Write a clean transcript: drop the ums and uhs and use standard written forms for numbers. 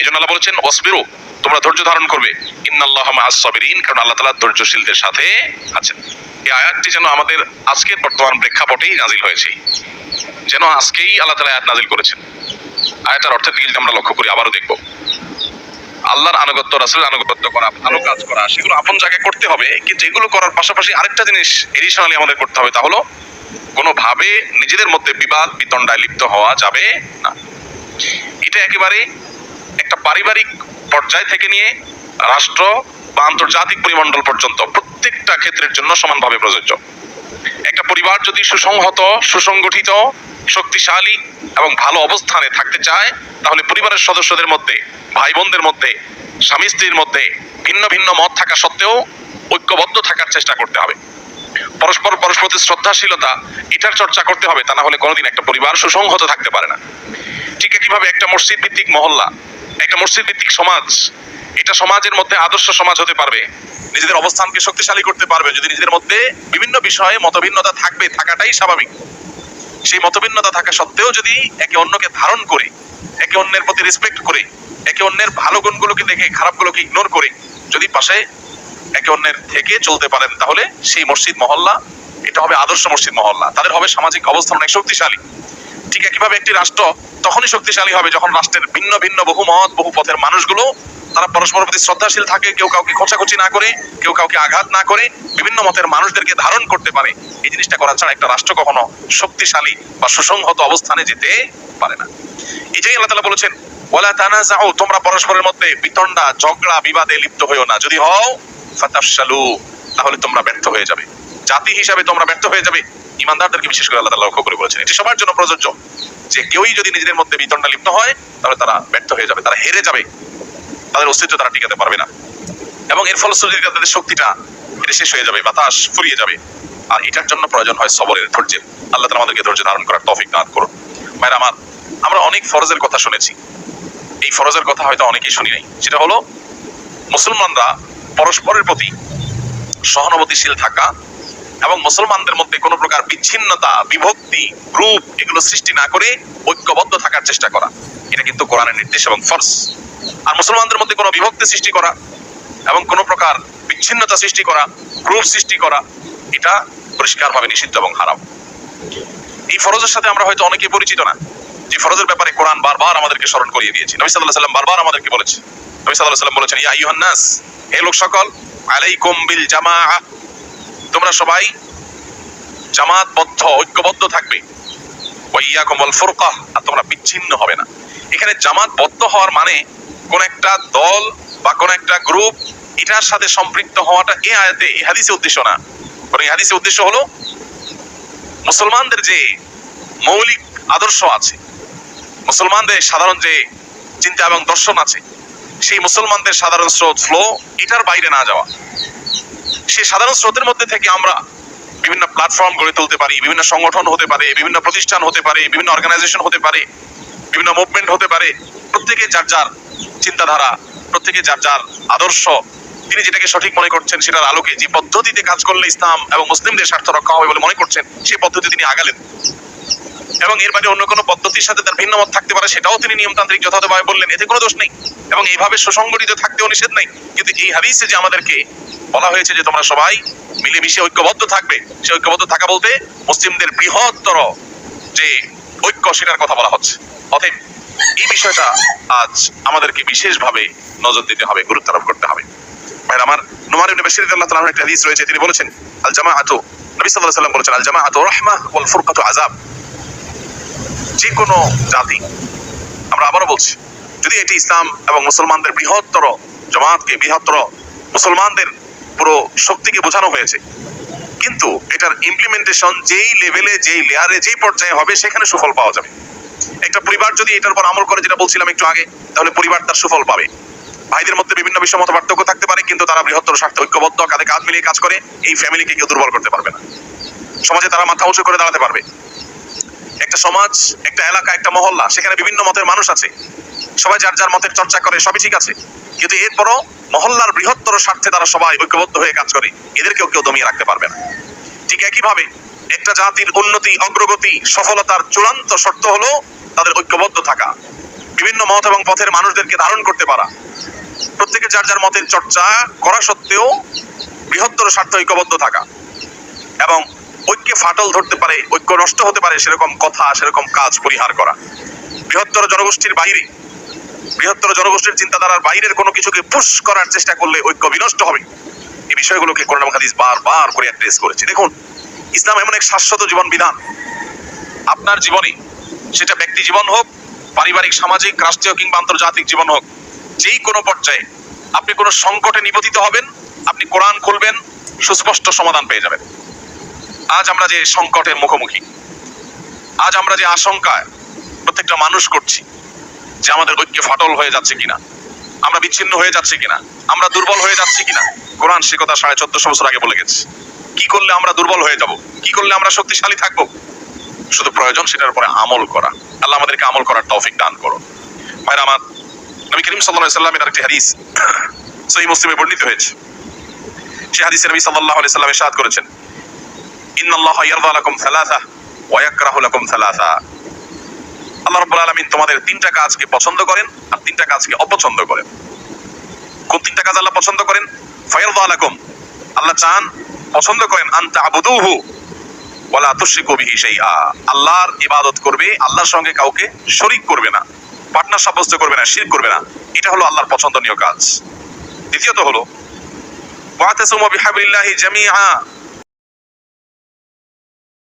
এজন্য আল্লাহ বলেছেন ওয়াসবিরু, তোমরা ধৈর্য ধারণ করবে, ইন্নাল্লাহা মাআস সাবিরিন, কারণ আল্লাহ তাআলা ধৈর্যশীলদের সাথে আছেন। এই আয়াতটি যেন আমাদের আজকের বর্তমান প্রেক্ষাপটেই নাজিল হয়েছে, যেন আজকেই আল্লাহ তাআলা আয়াত নাজিল করেছেন। আয়াতের অর্থের দিকে যদি আমরা লক্ষ্য করি, আবারও দেখব আল্লাহর আনুগত্য, রাসূলের আনুগত্য করা, ভালো কাজ করা, সেগুলো আপন জায়গায় করতে হবে, কিন্তু এগুলো করার পাশাপাশি আরেকটা জিনিস এডিশনালি আমাদের করতে হবে, তা হলো কোনোভাবে নিজেদের মধ্যে বিবাদ বিতণ্ডায় লিপ্ত হওয়া যাবে না। এটা একেবারে একটা পারিবারিক পর্যায় থেকে নিয়ে রাষ্ট্র বা আন্তর্জাতিক পরিমণ্ডল পর্যন্ত প্রত্যেকটা ক্ষেত্রের জন্য সমানভাবে প্রযোজ্য। একটা পরিবার যদি সুসংহত, সুসংগঠিত, শক্তিশালী এবং ভালো অবস্থানে থাকতে চায়, তাহলে পরিবারের সদস্যদের মধ্যে, ভাই বোনদের মধ্যে, স্বামী স্ত্রীর মধ্যে ভিন্ন ভিন্ন মত থাকা সত্ত্বেও ঐক্যবদ্ধ থাকার চেষ্টা করতে হবে। পরস্পরের প্রতি শ্রদ্ধাশীলতা, এটার চর্চা করতে হবে, তা না হলে কোনোদিন একটা পরিবার সুসংহত থাকতে পারে না। ঠিক একইভাবে একটা মসজিদ ভিত্তিক মহল্লা, একটা মসজিদ ভিত্তিক সমাজ, এটা সমাজের মধ্যে আদর্শ সমাজ হতে পারবে, নিজেদের অবস্থানকে শক্তিশালী করতে পারবে যদি নিজেদের মধ্যে বিভিন্ন বিষয়ে মতভিন্নতা থাকবে, থাকাটাই স্বাভাবিক। সেই মতভিন্নতা থাকা সত্ত্বেও যদি একে অন্যকে ধারণ করে, একে অন্যের প্রতি রেসপেক্ট করে, একে অন্যের ভালো গুণগুলোকে দেখে খারাপগুলোকে ইগনোর করে যদি পাশে একে অন্যের থেকে চলতে পারেন, তাহলে সেই মসজিদ মহল্লা এটা হবে আদর্শ মসজিদ মহল্লা, তাদের হবে সামাজিক অবস্থান অনেক শক্তিশালী। ঠিক একইভাবে একটি রাষ্ট্র তখনই শক্তিশালী হবে যখন রাষ্ট্রের ভিন্ন ভিন্ন বহু মত, বহু পথের মানুষগুলো তারা পরস্পরের প্রতি শ্রদ্ধাশীল থাকে, কেউ কাউকে খোঁচাখুচি না করে, কেউ কাউকে আঘাত না করে, বিভিন্ন মতের মানুষদেরকে ধারণ করতে পারে। এই জিনিসটা করা ছাড়া একটা রাষ্ট্র কখনো শক্তিশালী বা সুসংহত অবস্থানে যেতে পারে না। এই যে আল্লাহ তাআলা বলেছেন ওয়ালা তানাজাউ, তোমরা পরস্পরের মধ্যে বিতণ্ডা, ঝগড়া, বিবাদে লিপ্ত হইও না, যদি হও ফাতাফশালু, তাহলে তোমরা ব্যর্থ হয়ে যাবে, জাতি হিসাবে তোমরা ব্যর্থ হয়ে যাবে। ইমানদারদেরকে বিশেষ করে আল্লাহ তাআলা লক্ষ্য করে বলেছেন, এটি সবার জন্য প্রযোজ্য, যে কেউই যদি নিজেদের মধ্যে বিতণ্ডা লিপ্ত হয় তাহলে তারা ব্যর্থ হয়ে যাবে, তারা হেরে যাবে, তাদের অস্তিত্ব তারা টিকাতে পারবে না, এবং এর ফলশ্রুতিতে তাদের শক্তিটা এটা শেষ হয়ে যাবে, বাতাস ফুরিয়ে যাবে। আর এটার জন্য প্রয়োজন হয় সবরের, ধৈর্যের। আল্লাহ তাআলা আমাদেরকে ধৈর্য ধারণ করার তৌফিক দান করুন। ভাইরা আমার, আমরা অনেক ফরজের কথা শুনেছি, এই ফরজের কথা হয়তো অনেকেই শুনি নাই, সেটা হলো মুসলমানরা পরস্পরের প্রতি সহানুভূতিশীল থাকা এবং মুসলমানদের মধ্যে কোনো প্রকার বিচ্ছিন্নতা, বিভক্তি, গ্রুপ এগুলো সৃষ্টি না করে ঐক্যবদ্ধ থাকার চেষ্টা করা, এটা কিন্তু কোরআনের নির্দেশ এবং ফরজ। আর মুসলমানদের মধ্যে কোনো বিভক্তি সৃষ্টি করা এবং কোনো প্রকার বিচ্ছিন্নতা সৃষ্টি করা, গ্রুপ সৃষ্টি করা, এটা পরিষ্কারভাবে নিষিদ্ধ এবং হারাম। এই ফরজের সাথে আমরা হয়তো অনেকেই পরিচিত না, যে ফরজের ব্যাপারে কোরআন বারবার আমাদেরকে স্মরণ করিয়ে দিয়েছে। নবী সাল্লাল্লাহু আলাইহি ওয়াসাল্লাম বারবার আমাদেরকে বলেছে, নবী সাল্লাল্লাহু আলাইহি ওয়াসাল্লাম বলেছেন ইয়া আইয়ুহান নাস, হে লোক সকল, আলাইকুম বিল জামাআহ, তোমরা সবাই জামাতবদ্ধ, ঐক্যবদ্ধ থাকবে, ওয়া ইয়াকুম ওয়াল ফুরকাহ, আর তোমরা বিচ্ছিন্ন হবে না। এখানে জামাতবদ্ধ হওয়ার মানে কোন একটা দল বা কোন একটা গ্রুপ এটার সাথে সম্পৃক্ত হওয়াটা এই আয়াতে, এই হাদিসে উদ্দেশ্য না, বরং এই হাদিসের উদ্দেশ্য হলো মুসলমানদের যে মৌলিক আদর্শ আছে, মুসলমানদের সাধারণ যে চিন্তা এবং দর্শন আছে, সেই মুসলমানদের সাধারণ স্রোত, ফ্লো, এটার বাইরে না যাওয়া। সেই সাধারণ স্রোতের মধ্যে থেকে আমরা বিভিন্ন প্ল্যাটফর্ম গড়ে তুলতে পারি, বিভিন্ন সংগঠন হতে পারে, বিভিন্ন প্রতিষ্ঠান হতে পারে, বিভিন্ন অর্গানাইজেশন হতে পারে, বিভিন্ন মুভমেন্ট হতে পারে। প্রত্যেকে যার যার চিন্তাধারা, প্রত্যেকে যার যার আদর্শ, তিনি যেটাকে সঠিক মনে করছেন সেটার আলোকে যে পদ্ধতিতে কাজ করলে ইসলাম এবং মুসলিমদের স্বার্থ রক্ষা হবে বলে মনে করছেন, সেই পদ্ধতি তিনি আগালেন। এবং এর বাইরে অন্য কোনো পদ্ধতির সাথে তার ভিন্ন মত থাকতে পারে, সেটাও তিনি নিয়মতান্ত্রিক যথাযথভাবে বললেন, এতে কোনো দোষ নেই, এবং এইভাবে সুসংগঠিত থাকতেও নিষেধ নেই। কিন্তু এই হাদিসে যে আমাদেরকে বলা হয়েছে যে তোমরা সবাই মিলেমিশে ঐক্যবদ্ধ থাকবে, সে ঐক্যবদ্ধ থাকা বলতে মুসলিমদের বৃহত্তর যে ঐক্য, সেটার কথা বলা হচ্ছে। অতএব এই বিষয়টা আজ আমাদেরকে বিশেষভাবে নজর দিতে হবে, গুরুত্ব আরোপ করতে হবে। ভাই আমার, নুমান ইবনে বাশির রাদিয়াল্লাহু তাআলার একটা হাদিস রয়েছে, তিনি বলেছেন আল জামাআতু, নবী সাল্লাল্লাহু আলাইহি ওয়াসাল্লাম বলেছেন আল জামাআতু রাহমাহ ওয়াল ফুরকাতু আযাব। যে কোনো জাতি, আমরা আবারও বলছি, যদি এটি ইসলাম এবং মুসলমানদের বৃহত্তর জামাতকে, বৃহত্তর মুসলমানদের পুরো শক্তিকে বোঝানো হয়েছে, কিন্তু এটার ইমপ্লিমেন্টেশন যেই লেভেলে, যেই লেয়ারে, যেই পর্যায়ে হবে, সেখানে সুফল পাওয়া যাবে। একটা পরিবার যদি এটার উপর আমল করে, যেটা বলছিলাম একটু আগে, তাহলে পরিবার তার সুফল পাবে। ভাইদের মধ্যে বিভিন্ন বিষয় মত পার্থক্য থাকতে পারে, কিন্তু তারা বৃহত্তর স্বার্থে ঐক্যবদ্ধ, কাঁধে কাঁধ মিলিয়ে কাজ করে, এই ফ্যামিলিকে কেউ দুর্বল করতে পারবে না। সমাজে তারা মাথা উঁচু করে দাঁড়াতে পারবে। একটা সমাজ, একটা এলাকা, একটা মহল্লা, সেখানে বিভিন্ন মতের মানুষ আছে, সবাই যার যার মতের চর্চা করে, সবই ঠিক আছে, কিন্তু এরপরও মহল্লার বৃহত্তর স্বার্থে তারা সবাই ঐক্যবদ্ধ হয়ে কাজ করে, এদেরকেও কেউ দমিয়ে রাখতে পারবে না। ঠিক একইভাবে একটা জাতির উন্নতি, অগ্রগতি, সফলতার চূড়ান্ত শর্ত হলো তাদের ঐক্যবদ্ধ থাকা। বিভিন্ন মত এবং পথের মানুষদেরকে ধারণ করতে পারা, প্রত্যেকে যার যার মতের চর্চা করা সত্ত্বেও বৃহত্তর স্বার্থ ঐক্যবদ্ধ থাকা, এবং ঐক্যে ফাটল ধরতে পারে, ঐক্য নষ্ট হতে পারে সেরকম কথা, সেরকম কাজ পরিহার করা। বৃহত্তর জনগোষ্ঠীর বাইরে, বৃহত্তর জনগোষ্ঠীর চিন্তাধারার বাইরের কোনো কিছুকে পুশ করার চেষ্টা করলে ঐক্য বিনষ্ট হবে। এই বিষয়গুলোকে কোরআন এবং হাদিস বারবার করে অ্যাড্রেস করেছে। দেখুন, ইসলাম এমন এক শাশ্বত জীবন বিধান, আপনার জীবনে, সেটা ব্যক্তি জীবন হোক, পারিবারিক, সামাজিক, রাষ্ট্রীয় কিংবা আন্তর্জাতিক জীবন হোক, যেই কোনো পর্যায়ে আপনি কোনো সংকটে নিপতিত হবেন, আপনি কোরআন খুলবেন, সুস্পষ্ট সমাধান পেয়ে যাবেন। আজ আমরা যে সংকটের মুখোমুখি, আজ আমরা যে আশঙ্কায় প্রত্যেকটা মানুষ করছি যে আমাদের ঐক্যে ফাটল হয়ে যাচ্ছে কিনা, আমরা বিচ্ছিন্ন হয়ে যাচ্ছে কিনা, আমরা দুর্বল হয়ে যাচ্ছি কিনা, কোরআন সে কথা 1450 বছর আগে বলে গেছে। কি করলে আমরা দুর্বল হয়ে যাব, কি করলে আমরা শক্তিশালী থাকবো? শুধু প্রয়োজন সেটার উপরে আমল করা। আল্লাহ আমাদেরকে আমল করার তৌফিক দান করুন। ভাইরা আমার, নবী করিম সাল্লাল্লাহু আলাইহি সাল্লামের আরেকটি হাদিস সহিহ মুসলিমে বর্ণিত হয়েছে। সেই হাদিসে নবী সাল্লাল্লাহু আলাইহি সাল্লাম ইরশাদ করেছেন, ইন্নাল্লাহা ইয়ারদা লাকুম সালাসা ওয়া ইয়াকরাহু লাকুম সালাসা। আল্লাহ রাব্বুল আলামিন তোমাদের তিনটা কাজকে পছন্দ করেন আর তিনটা কাজকে অপছন্দ করেন। কোন তিনটা কাজ আল্লাহ পছন্দ করেন? ফায়ারদা লাকুম, আল্লাহ চান, পছন্দ করেন, আন তা'বুদুহু ওয়া লা তুশরিকু বিহি শাইআ, আল্লাহর ইবাদত করবে, আল্লাহর সঙ্গে কাউকে শরীক করবে না, পার্টনার সাব্যস্ত করবে না, শিরক করবে না। এটা হলো আল্লাহর পছন্দনীয় কাজ। দ্বিতীয়ত হলো ওয়াতাসিমু বিহাবলিল্লাহি জামিআ